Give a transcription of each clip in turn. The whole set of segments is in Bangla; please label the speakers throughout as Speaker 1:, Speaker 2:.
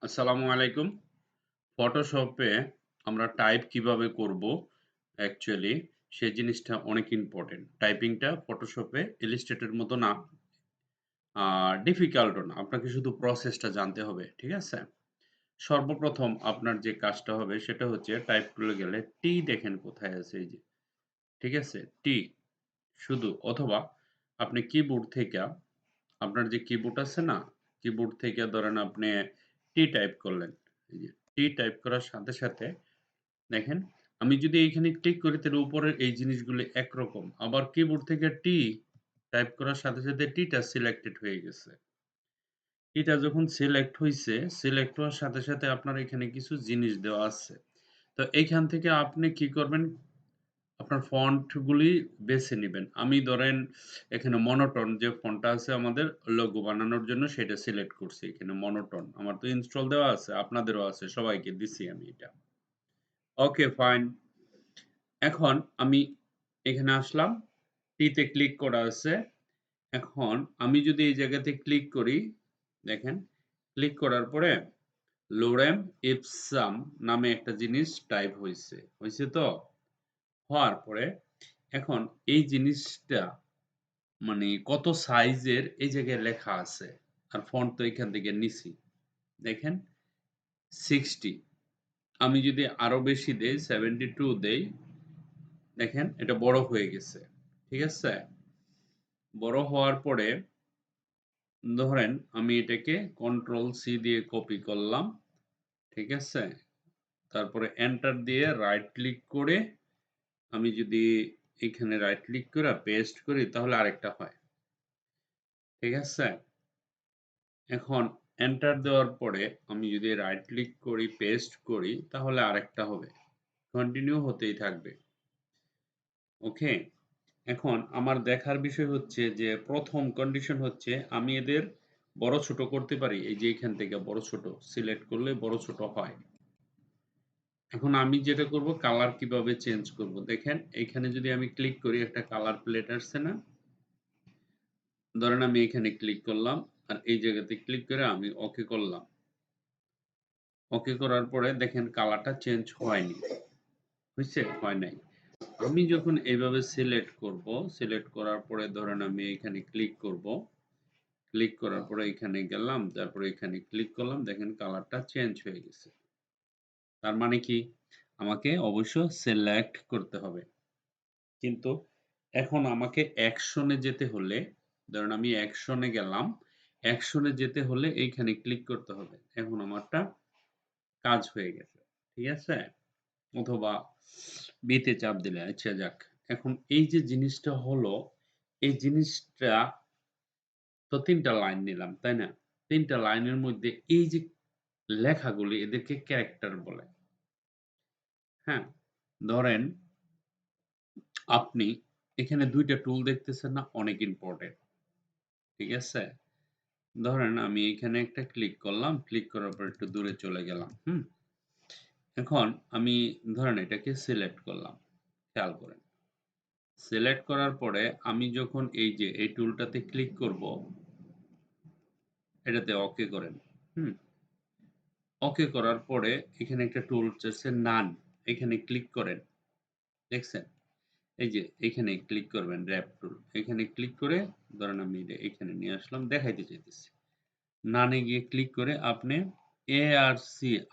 Speaker 1: আসসালামু আলাইকুম। ফটোশপে আমরা টাইপ কিভাবে করব অ্যাকচুয়ালি সেই জিনিসটা অনেক ইম্পোর্টেন্ট। টাইপিংটা ফটোশপে ইলাস্ট্রেটর মতো না, আ ডিফিকাল্টও না। আপনাকে শুধু প্রসেসটা জানতে হবে। ঠিক আছে? সর্বপ্রথম আপনার যে কাজটা হবে সেটা হচ্ছে টাইপ টুলে গেলে টি দেখেন কোথায় আছে এই যে। ঠিক আছে? টি শুধু অথবা আপনি কিবোর্ড থেইকা আপনার যে কিবোর্ড আছে না? কিবোর্ড থেকে ধরেন আপনি টি টাইপ করলেন। এই যে টি টাইপ করার সাথে, সাথে দেখেন আমি যদি এইখানে ক্লিক করি তাহলে উপরের এই জিনিসগুলো একরকম। আবার কিবোর্ড থেকে টি টাইপ করার সাথে, সাথে টিটা সিলেক্টেড হয়ে গেছে। টিটা যখন সিলেক্ট হইছে, সিলেক্ট হওয়ার সাথে, সাথে আপনার এখানে কিছু জিনিস দেওয়া আছে। তো এইখান থেকে আপনি কি করবেন? আপনার ফন্ট গুলি বেছে নিবেন। আমি ধরেন এখানে মনোটোন যে ফন্টটা আছে আমাদের লোগো বানানোর জন্য সেটা সিলেক্ট করছি। এখানে মনোটোন। আমার তো ইনস্টল দেওয়া আছে, আপনাদেরও আছে। সবাইকে দিছি আমি এটা। Okay fine. এখন আমি এখানে আসলাম। টি তে ক্লিক করা আছে। এখন আমি যদি এই জায়গাতে ক্লিক করি, দেখেন ক্লিক করার পরে লোরেম ইপসাম নামে একটা জিনিস টাইপ হইছে। হইছে তো? হওয়ার পরে এখন এই জিনিসটা মানে কত সাইজের এই জায়গায় লেখা আছে। আর ফন্ট তো এখান থেকে নিছি। দেখেন 60 আমি যদি আরো বেশি দেই 72 দেই, দেখেন এটা বড় হয়ে গেছে। ঠিক আছে? বড় হওয়ার পরে ধরেন আমি এটাকে কন্ট্রোল সি দিয়ে কপি করলাম। ঠিক আছে? তারপরে এন্টার দিয়ে রাইট ক্লিক করে আমি যদি এখানে রাইট ক্লিক করে পেস্ট করি তাহলে আরেকটা হয়। ঠিক আছে? এখন এন্টার দেওয়ার পরে আমি যদি রাইট ক্লিক করি, পেস্ট করি তাহলে আরেকটা হবে। কন্টিনিউ হতেই থাকবে। ওকে? এখন আমার দেখার বিষয় হচ্ছে যে ১ম কন্ডিশন হচ্ছে আমি এদের বড় ছোট করতে পারি। এই যে এখান থেকে বড় ছোট সিলেক্ট করলে বড় ছোট হয়। এখন আমি যেটা করব কালার কিভাবে চেঞ্জ করব। দেখেন এইখানে যদি আমি ক্লিক করি একটা কালার প্লেট আসছে না? ধরেন আমি এখানে ক্লিক করলাম আর এই জায়গাতে ক্লিক করে আমি ওকে করলাম। ওকে করার পরে দেখেন কালারটা চেঞ্জ হয়নি। হইছে? হয় নাই। আমি যখন এইভাবে সিলেক্ট করব, সিলেক্ট করার পরে ধরেন আমি এখানে ক্লিক করব। ক্লিক করার পরে এখানে গেলাম, তারপরে এখানে ক্লিক করলাম। দেখেন কালারটা চেঞ্জ হয়ে গেছে। তার মানে কি? আমাকে অবশ্য সিলেক্ট করতে হবে। কিন্তু এখন আমাকে অ্যাকশনে যেতে হলে ধরেন আমি অ্যাকশনে গেলাম। অ্যাকশনে যেতে হলে এইখানে ক্লিক করতে হবে। এখন আমারটা কাজ হয়ে গেছে। ঠিক আছে? অথবা B তে চাপ দিলে আচ্ছা যাক। এখন এই যে জিনিসটা হলো, এই জিনিসটা তো ৩ টা লাইন নিলাম, তাই না? ৩ টা লাইনের মধ্যে এই যে লেখাগুলি এদেরকে ক্যারেক্টার বলে। হ্যাঁ? ধরেন আপনি এখানে ২ টা টুল দেখতেছেন না? অনেক ইম্পোর্টেন্ট। ঠিক আছে? ধরেন আমি এখানে একটা ক্লিক করলাম। ক্লিক করার পর একটু দূরে চলে গেলাম। হুম? এখন আমি ধরেন এটাকে সিলেক্ট করলাম। খেয়াল করেন। সিলেক্ট করার পরে আমি যখন এই যে এই টুলটাতে ক্লিক করব, এটাতে ওকে করেন। হুম? ওকে করার পরে এখানে একটা টুল আছে নান। এখানে ক্লিক করেন। দেখছেন? এই যে এখানে ক্লিক করবেন র‍্যাপ টুল। এখানে ক্লিক করে ধরেন আমি এটা এখানে নিয়ে আসলাম দেখাইতে চাইতেছি। নানে গিয়ে ক্লিক করে আপনি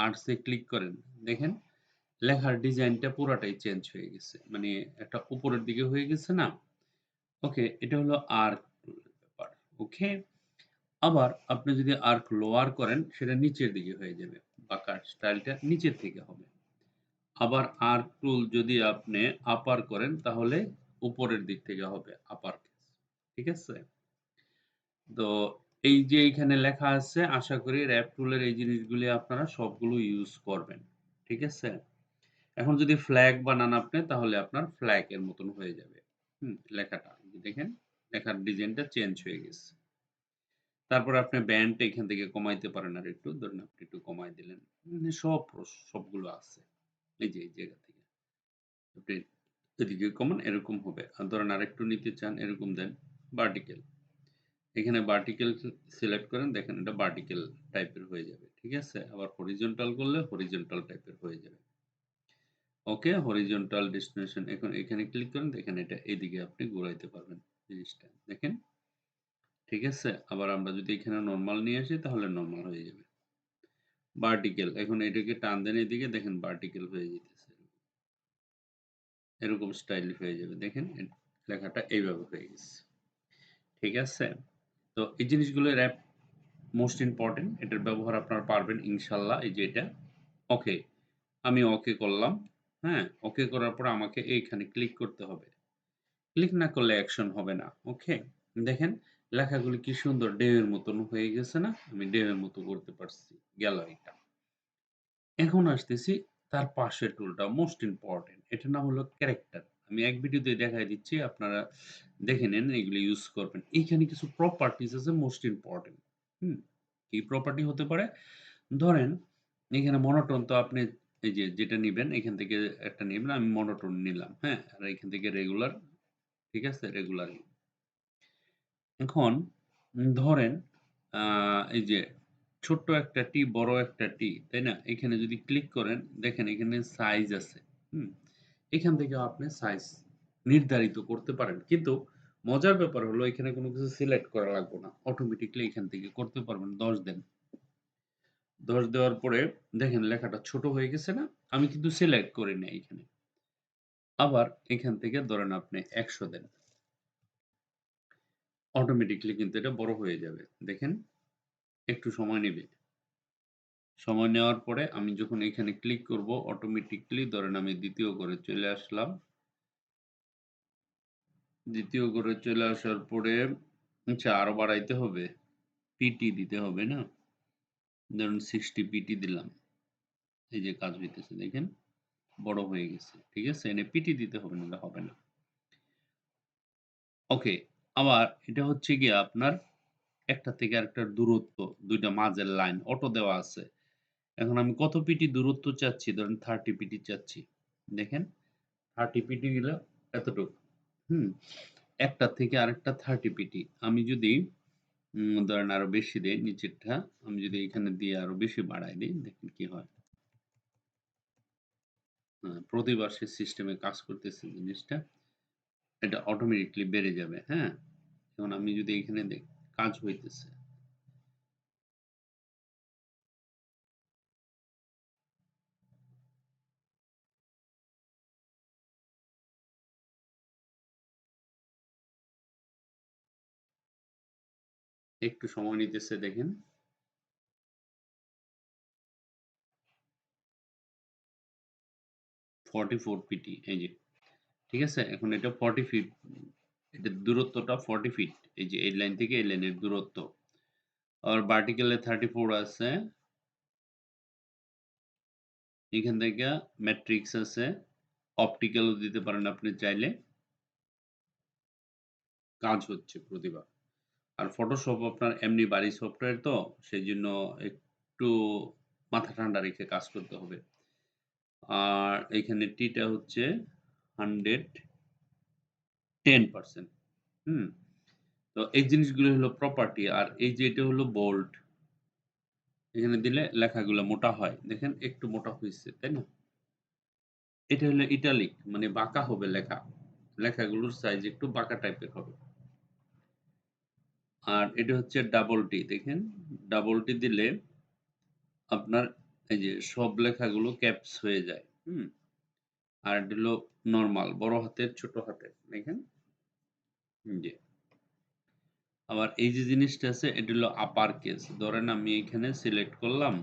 Speaker 1: আর্টস এ ক্লিক করেন। দেখেন লেখার ডিজাইনটা পুরাটাই চেঞ্জ হয়ে গেছে। মানে একটা উপরের দিকে হয়ে গেছে না? ওকে, এটা হলো আর্ক টুলের ব্যাপার। ওকে? আবার আপনি যদি আর্ক লোয়ার করেন সেটা নিচের দিকে হয়ে যাবে। বাঁকার স্টাইলটা নিচের থেকে হবে। আবার আর্ক টুল যদি আপনি আপার করেন তাহলে উপরের দিক থেকে হবে আপার কেস। ঠিক আছে? তো এই যে এইখানে লেখা আছে আশা করি র‍্যাপ টুলের এই জিনিসগুলি আপনারা সবগুলো ইউজ করবেন। ঠিক আছে? এখন যদি ফ্ল্যাগ বানান আপনি তাহলে আপনার ফ্ল্যাগ এর মতন হয়ে যাবে। লেখাটা। দেখেন লেখার ডিজাইনটা চেঞ্জ হয়ে গেছে। তারপরে আপনি ব্যান্ডটা এখান থেকে কমাইতে পারেন আরেকটু। ধরুন আপনি একটু কমায় দিলেন। সবগুলো আছে। এই যে এই জায়গা থেকে। আপনি এদিকে কমান এরকম হবে। আর ধরেন আরেকটু নিতে চান এরকম দেন। ভার্টিক্যাল। এখানে ভার্টিক্যাল সিলেক্ট করেন, দেখেন এটা ভার্টিক্যাল টাইপের হয়ে যাবে। ঠিক আছে? আবার হরিজন্টাল করলে হরিজন্টাল টাইপের হয়ে যাবে। ওকে, হরিজন্টাল ডেস্টিনেশন এখন এখানে ক্লিক করেন, দেখেন এটা এদিকে আপনি ঘুরাইতে পারবেন জিনিসটা। দেখেন? ঠিক আছে? আবার আমরা যদি এখানে নরমাল নিয়ে আসি তাহলে নরমাল হয়ে যাবে। ভার্টিক্যাল এখন এটাকে টান দেন এদিকে, দেখেন ভার্টিক্যাল হয়ে যেতেছে। এরকম স্টাইল হয়ে যাবে। দেখেন লেখাটা এইভাবে হয়ে গেছে। ঠিক আছে? তো এই জিনিসগুলো র‍্যাপ মোস্ট ইম্পোর্টেন্ট। এটার ব্যবহার আপনারা পারবেন ইনশাআল্লাহ। এই যে এটা। ওকে। আমি ওকে করলাম। হ্যাঁ? ওকে করার পর আমাকে এইখানে ক্লিক করতে হবে। ক্লিক না করলে অ্যাকশন হবে না। ওকে? দেখেন লেখাগুলো কি সুন্দর ঢেউয়ের মতন হয়ে গেছে না? আমি ঢেউয়ের মতো করতে পারছি। গেল এটা। এখন আসতেছি তার পাশের টুলটা মোস্ট ইম্পোর্টেন্ট। এটার নাম হলো ক্যারেক্টার। আমি এক ভিডিওতে দেখায় দিচ্ছি। আপনারা দেখে নেন এগুলো ইউজ করবেন। এইখানে কিছু প্রপার্টিজ আছে মোস্ট ইম্পোর্টেন্ট। হুম? কি প্রপার্টি হতে পারে? ধরেন এখানে মনোটোন তো আপনি এই যে যেটা নিবেন এখান থেকে একটা নিবেন। আমি মনোটোন নিলাম। হ্যাঁ? আর এখান থেকে রেগুলার, ঠিক আছে? রেগুলার। এখন ধরেন আ এই যে ছোট্ট একটা টি, বড় একটা টি, তাই না? এখানে যদি ক্লিক করেন, দেখেন এখানে সাইজ আছে। হুম? এখান থেকেও আপনি সাইজ নির্ধারিত করতে পারেন। কিন্তু মজার ব্যাপার হলো এখানে কোন কিছু সিলেক্ট করা লাগবে না। অটোমেটিক্যালি এখান থেকে করতে পারবেন। ১০ দেন। ১০ দেওয়ার পরে দেখেন লেখাটা ছোট হয়ে গেছে না? আমি কিন্তু সিলেক্ট করি নাই এখানে। আবার এখান থেকে ধরেন আপনি ১০০ দেন। অটোমেটিক্যালি কিন্তু এটা বড় হয়ে যাবে। দেখেন? একটু সময় নিবে। সময় নেওয়ার পরে আমি যখন এখানে ক্লিক করব অটোমেটিক্যালি ধরেন আমি ২য় ঘরে চলে আসলাম। ২য় ঘরে চলে আসার পরে আচ্ছা আরো বাড়াইতে হবে। পিটি দিতে হবে না? ধরুন 60 পিটি দিলাম। এই যে কাজ হইতেছে দেখেন? বড় হয়ে গেছে। ঠিক আছে? এনে পিটি দিতে হবে নাহলে হবে না। ওকে। আবার এটা হচ্ছে গিয়ে আপনার একটা থেকে আরেকটার দূরত্ব ২ টা মাঝের লাইন অটো দেওয়া আছে। এখন আমি কত পিটি দূরত্ব চাচ্ছি? ধরেন 30 পিটি চাচ্ছি। দেখেন 30 পিটি দিলে এতটুক। হুম? একটার থেকে আরেকটা 30 পিটি। আমি যদি ধরেন আরো বেশি দেই নিচেরটা, আমি যদি এখানে দিয়ে আরো বেশি বাড়ায় দেই, দেখেন কি হয়। প্রতিবার সে সিস্টেমে কাজ করতেছে জিনিসটা। এটা অটোমেটিক্যালি বেড়ে যাবে, হ্যাঁ? এখন আমি যদি এখানে কাজ হইতেছে। একটু সময় নিতেছে দেখেন। 44 পিটি এই যে। ঠিক আছে? এখন এটা 40 ফিট। এটার দূরত্বটা 40 ফিট। এই যে এই লাইন থেকে এই লাইনের দূরত্ব। আর ভার্টিক্যাল এ 34 আছে। এখান থেকে ম্যাট্রিক্স আছে। অপটিক্যালও দিতে পারেন আপনি চাইলে। কাজ হচ্ছে প্রতিবার। আর ফটোশপ আপনার এমনি ভারী সফটওয়্যার তো সেজন্য একটু মাথা ঠান্ডা রেখে কাজ করতে হবে। আর এখানে টি টা হচ্ছে 110%। হুম? তো এই জিনিসগুলো হলো প্রপার্টি। আর এই যে এটা হলো বোল্ড। এখানে দিলে লেখাগুলো মোটা হয়। দেখেন একটু মোটা হইছে, তাই না? এটা হলো ইটালিক মানে বাঁকা হবে লেখা। লেখাগুলোর সাইজ একটু বাঁকা টাইপের হবে। আর এটা হচ্ছে ডাবল টি দেখেন। ডাবল টি দিলে আপনার এই যে সব লেখাগুলো ক্যাপস হয়ে যায়। হুম? আর এটা হলো নরমাল বড় হাতের ছোট হাতের। দেখেন? জি। আবার এই যে জিনিসটা আছে এটা হলো আপার কেস। ধরেন আমি এখানে সিলেক্ট করলাম।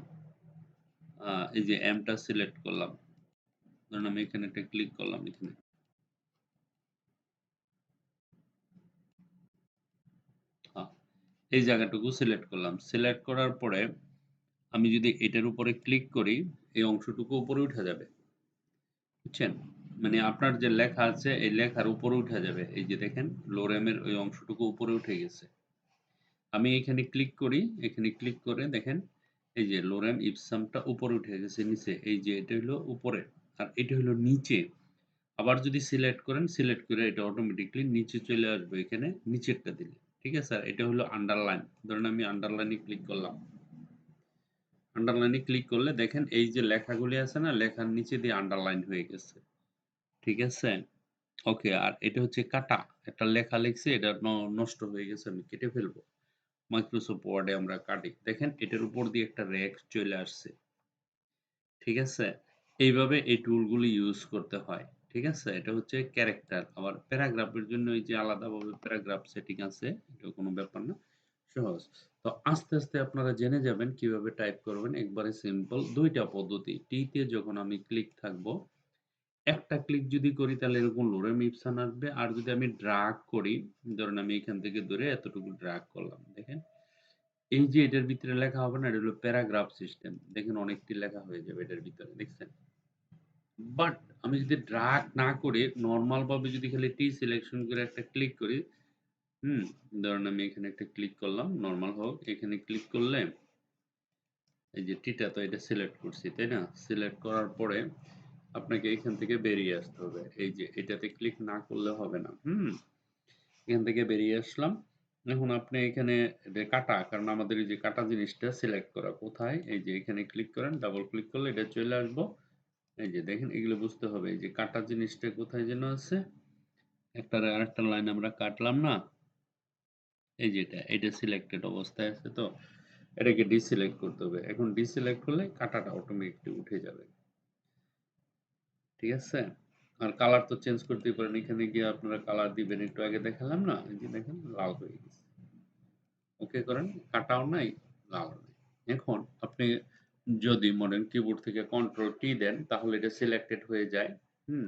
Speaker 1: এই যে এম টা সিলেক্ট করলাম। ধরুন আমি এখানে একটা ক্লিক করলাম এখানে। আ এই জায়গাটুকু সিলেক্ট করলাম। সিলেক্ট করার পরে আমি যদি এটার উপরে ক্লিক করি, এই অংশটুকু উপরে উঠে যাবে। বুঝছেন? মানে আপনার যে লেখা আছে এই লেখার উপরে উঠে যাবে। এই যে দেখেন লোরেমের ওই অংশটুকু উপরে উঠে গেছে। আমি এখানে ক্লিক করি, এখানে ক্লিক করে দেখেন এই যে লোরেম ইপসামটা উপরে উঠে গেছে নিচে। এই যে এটা হলো উপরে আর এটা হলো নিচে। আবার যদি সিলেক্ট করেন, সিলেক্ট করে এটা অটোমেটিক্যালি নিচে চলে আসবে এখানে নিচেরটা দিলে। ঠিক আছে? আর এটা হলো আন্ডারলাইন। ধরুন আমি আন্ডারলাইনে ক্লিক করলাম। আন্ডারলাইনে ক্লিক করলে দেখেন এই যে লেখাগুলি আছে না? লেখার নিচে দিয়ে আন্ডারলাইন হয়ে গেছে। ঠিক আছে? ওকে, আর এটা হচ্ছে কাটা। একটা লেখা লিখছি, এটা নষ্ট হয়ে গেছে, আমি কেটে ফেলবো। মাইক্রোসফট ওয়ার্ডে আমরা কাটি। দেখেন এটার উপর দিয়ে একটা রেখ চলে আসছে। ঠিক আছে? এইভাবে এই টুলগুলি ইউজ করতে হয়। ঠিক আছে? এটা হচ্ছে ক্যারেক্টার। আবার প্যারাগ্রাফের জন্য এই যে আলাদাভাবে প্যারাগ্রাফ সেটিং আছে। এটাও কোনো ব্যাপার না। সহজ। তো আস্তে, আস্তে আপনারা জেনে যাবেন কিভাবে টাইপ করবেন। একবারে সিম্পল ২ টা পদ্ধতি। টি তে যখন আমি ক্লিক থাকবো, একটা ক্লিক যদি করি তাহলে এরকম লorem ipsum আসবে। আর যদি আমি ড্রাগ করি, ধরুন আমি এখান থেকে ধরে এতটুকু ড্রাগ করলাম। দেখেন? এই যে এটার ভিতরে লেখা হবে না? এটা হলো প্যারাগ্রাফ সিস্টেম। দেখেন অনেকটি লেখা হয়ে যাবে এটার ভিতরে। দেখছেন? বাট আমি যদি ড্রাগ না করে নরমাল ভাবে যদি খালি টি সিলেকশন করে একটা ক্লিক করি, হুম? ধরেন আমি এখানে একটা ক্লিক করলাম, নরমাল হোক। এখানে ক্লিক করলে এই যে টিটা তো এটা সিলেক্ট করছি, তাই না? সিলেক্ট করার পরে আপনাকে এখান থেকে বেরিয়ে আসতে হবে। এই যে এটাতে ক্লিক না করলে হবে না। হুম? এখান থেকে বেরিয়ে আসলাম। এখন আপনি এখানে এটা কাটা, কারণ আমাদের এই যে কাটা জিনিসটা সিলেক্ট করা কোথায়? এই যে এখানে ক্লিক করেন, ডাবল ক্লিক করলে এটা চলে আসবো। এই যে দেখেন এগুলো বুঝতে হবে। এই যে কাটা জিনিসটা কোথায় যেন আছে? একটার আরেকটা লাইন আমরা কাটলাম না? এই যে এটা সিলেক্টেড অবস্থায় আছে তো? এটাকে ডিসিলেক্ট করতে হবে। এখন ডিসিলেক্ট হলে কাটাটা অটোমেটিকলি উঠে যাবে। ঠিক আছে? আর কালার তো চেঞ্জ করতেই পারেন। এখানে গিয়ে আপনারা কালার দিবেন। একটু আগে দেখালাম না? এই যে দেখেন লাল হয়ে গেছে। ওকে করেন, কাটাও নাই, লালও নাই। এখন আপনি যদি মনে কিবোর্ড থেকে কন্ট্রোল টি দেন তাহলে এটা সিলেক্টেড হয়ে যায়। হুম?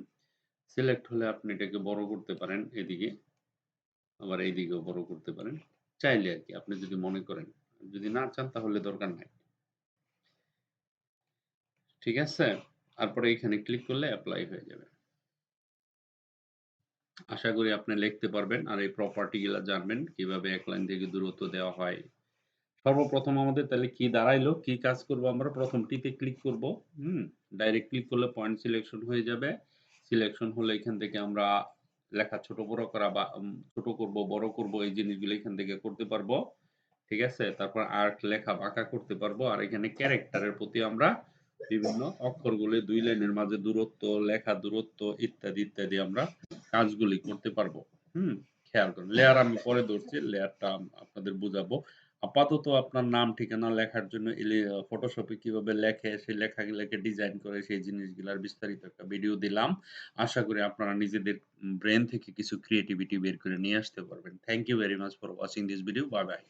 Speaker 1: সিলেক্ট হলে আপনি এটাকে বড় করতে পারেন এদিকে, আবার এইদিকেও বড় করতে পারেন। চাইলে আরকি আপনি যদি মনে করেন। যদি না চান তাহলে দরকার নাই। ঠিক আছে? তারপরে এখানে ক্লিক করলে এপ্লাই হয়ে যাবে। আশা করি আপনি লিখতে পারবেন আর এই প্রপার্টি গুলা জানবেন কিভাবে এক লাইন থেকে দূরত্ব দেওয়া হয়। সর্বপ্রথম আমাদের তাহলে কি দাঁড়াইলো? কি কাজ করব আমরা? ১ম টিতে ক্লিক করব। হুম? ডাইরেক্ট ক্লিক করলে পয়েন্ট সিলেকশন হয়ে যাবে। সিলেকশন হলে এখান থেকে আমরা লেখা ছোট বড় করা বা ছোট করব, বড় করব এই জিনিসগুলো এখান থেকে করতে পারবো। ঠিক আছে? তারপর আর্ট লেখা বাঁকা করতে পারবো। আর এখানে ক্যারেক্টারের প্রতি আমরা বিভিন্ন অক্ষরগুলি ২ লাইনের মাঝে দূরত্ব, লেখা দূরত্ব ইত্যাদি, ইত্যাদি আমরা কাজগুলি করতে পারবো। হুম? খেয়াল করুন। লেয়ার আমি পরে ধরছি। লেয়ারটা আপনাদের বুঝাবো। আপাতত আপনার নাম ঠিকানা লেখার জন্য ফটোশপে কিভাবে লেখে, সেই লেখাগুলাকে ডিজাইন করে সেই জিনিসগুলার বিস্তারিত একটা ভিডিও দিলাম। আশা করি আপনারা নিজেদের ব্রেইন থেকে কিছু ক্রিয়েটিভিটি বের করে নিয়ে আসতে পারবেন। Thank you very much for watching this video. Bye by.